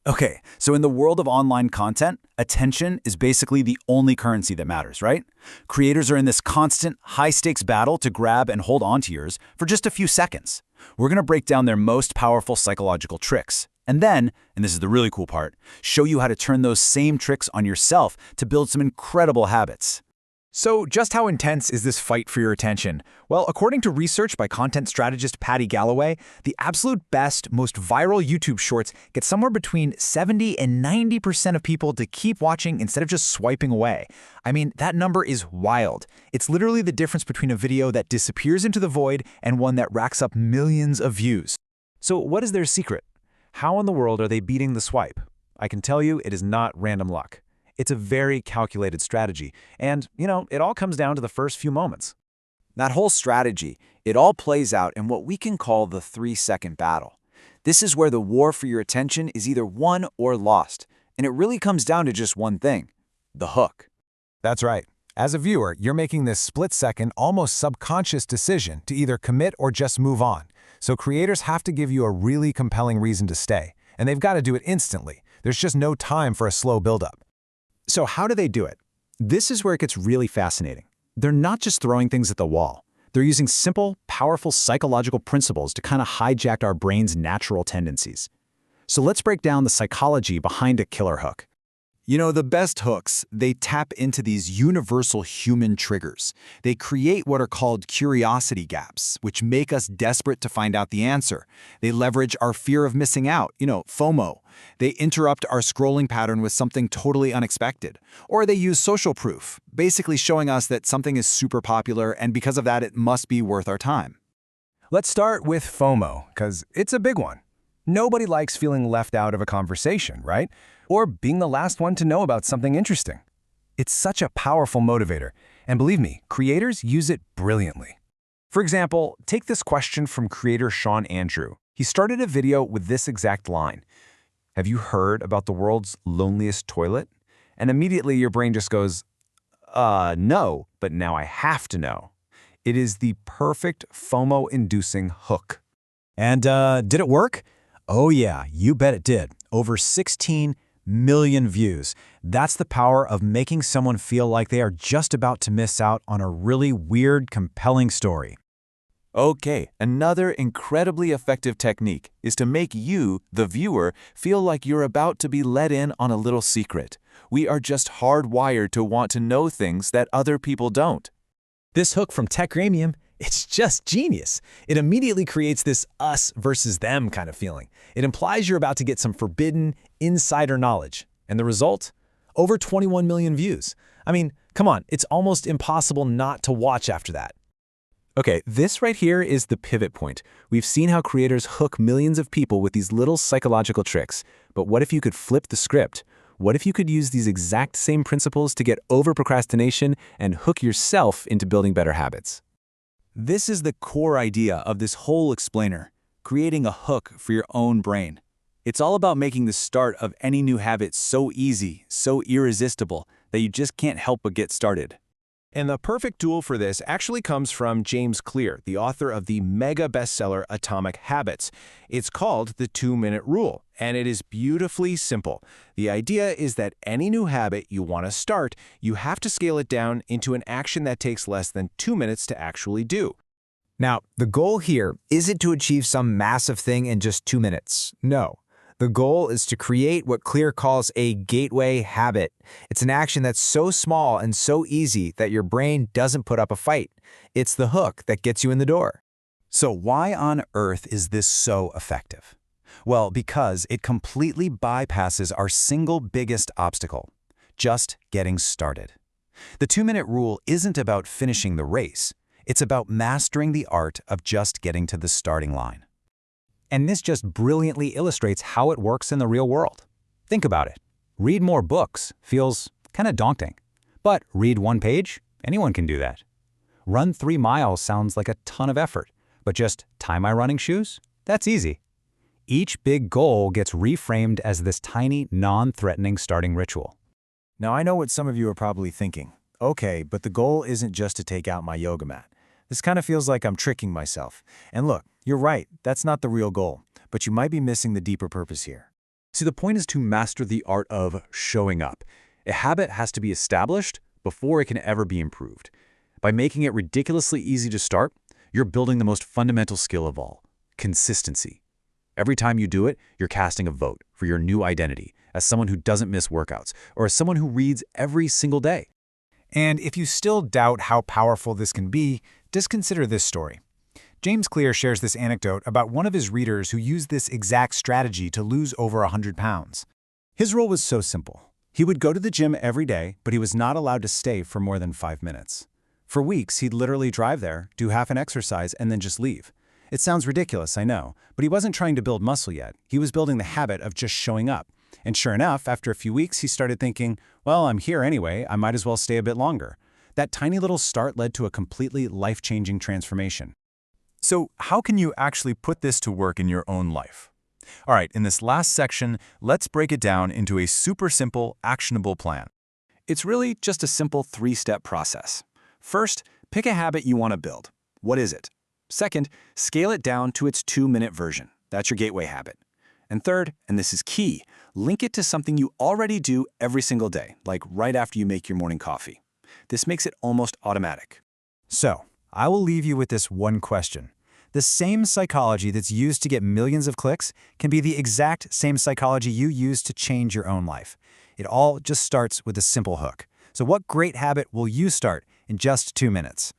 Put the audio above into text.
Okay, so in the world of online content, attention is basically the only currency that matters, right? Creators are in this constant, high-stakes battle to grab and hold onto yours for just a few seconds. We're going to break down their most powerful psychological tricks. And then, and this is the really cool part, show you how to turn those same tricks on yourself to build some incredible habits. So just how intense is this fight for your attention? Well, according to research by content strategist Patty Galloway, the absolute best, most viral YouTube shorts get somewhere between 70 and 90% of people to keep watching instead of just swiping away. I mean, that number is wild. It's literally the difference between a video that disappears into the void and one that racks up millions of views. So what is their secret? How in the world are they beating the swipe? I can tell you it is not random luck. It's a very calculated strategy, and, it all comes down to the first few moments. That whole strategy, it all plays out in what we can call the 3-second battle. This is where the war for your attention is either won or lost, and it really comes down to just one thing: the hook. That's right. As a viewer, you're making this split-second, almost subconscious decision to either commit or just move on. So creators have to give you a really compelling reason to stay, and they've got to do it instantly. There's just no time for a slow buildup. So how do they do it? This is where it gets really fascinating. They're not just throwing things at the wall. They're using simple, powerful psychological principles to kind of hijack our brain's natural tendencies. So let's break down the psychology behind a killer hook. The best hooks, they tap into these universal human triggers. They create what are called curiosity gaps, which make us desperate to find out the answer. They leverage our fear of missing out, FOMO. They interrupt our scrolling pattern with something totally unexpected. Or they use social proof, basically showing us that something is super popular, and because of that, it must be worth our time. Let's start with FOMO, because it's a big one. Nobody likes feeling left out of a conversation, right? Or being the last one to know about something interesting. It's such a powerful motivator, and believe me, creators use it brilliantly. For example, take this question from creator Sean Andrew. He started a video with this exact line: "Have you heard about the world's loneliest toilet?" And immediately your brain just goes, no, but now I have to know. It is the perfect FOMO-inducing hook. And did it work? Oh yeah, you bet it did. Over 16 million views. That's the power of making someone feel like they are just about to miss out on a really weird, compelling story. Okay, another incredibly effective technique is to make you, the viewer, feel like you're about to be let in on a little secret. We are just hardwired to want to know things that other people don't. This hook from Techramium, it's just genius. It immediately creates this us versus them kind of feeling. It implies you're about to get some forbidden insider knowledge. And the result? Over 21 million views. I mean, come on, it's almost impossible not to watch after that. Okay, this right here is the pivot point. We've seen how creators hook millions of people with these little psychological tricks. But what if you could flip the script? What if you could use these exact same principles to get over procrastination and hook yourself into building better habits? This is the core idea of this whole explainer: creating a hook for your own brain. It's all about making the start of any new habit so easy, so irresistible, that you just can't help but get started. And the perfect tool for this actually comes from James Clear, the author of the mega bestseller Atomic Habits. It's called the 2-minute rule, and it is beautifully simple. The idea is that any new habit you want to start, you have to scale it down into an action that takes less than 2 minutes to actually do. Now, the goal here isn't to achieve some massive thing in just 2 minutes. No. The goal is to create what Clear calls a gateway habit. It's an action that's so small and so easy that your brain doesn't put up a fight. It's the hook that gets you in the door. So why on earth is this so effective? Well, because it completely bypasses our single biggest obstacle: just getting started. The 2-minute rule isn't about finishing the race. It's about mastering the art of just getting to the starting line. And this just brilliantly illustrates how it works in the real world. Think about it. Read more books feels kind of daunting. But read 1 page? Anyone can do that. Run 3 miles sounds like a ton of effort. But just tie my running shoes? That's easy. Each big goal gets reframed as this tiny, non-threatening starting ritual. Now I know what some of you are probably thinking. Okay, but the goal isn't just to take out my yoga mat. This kind of feels like I'm tricking myself. And look, you're right, that's not the real goal, but you might be missing the deeper purpose here. See, the point is to master the art of showing up. A habit has to be established before it can ever be improved. By making it ridiculously easy to start, you're building the most fundamental skill of all, consistency. Every time you do it, you're casting a vote for your new identity as someone who doesn't miss workouts or as someone who reads every single day. And if you still doubt how powerful this can be, just consider this story. James Clear shares this anecdote about one of his readers who used this exact strategy to lose over 100 pounds. His rule was so simple. He would go to the gym every day, but he was not allowed to stay for more than 5 minutes. For weeks, he'd literally drive there, do half an exercise, and then just leave. It sounds ridiculous, I know, but he wasn't trying to build muscle yet. He was building the habit of just showing up. And sure enough, after a few weeks, he started thinking, well, I'm here anyway, I might as well stay a bit longer. That tiny little start led to a completely life-changing transformation. So how can you actually put this to work in your own life? All right, in this last section, let's break it down into a super simple, actionable plan. It's really just a simple 3-step process. First, pick a habit you want to build. What is it? Second, scale it down to its 2-minute version. That's your gateway habit. And third, and this is key, link it to something you already do every single day, like right after you make your morning coffee. This makes it almost automatic. So, I will leave you with this one question. The same psychology that's used to get millions of clicks can be the exact same psychology you use to change your own life. It all just starts with a simple hook. So what great habit will you start in just 2 minutes?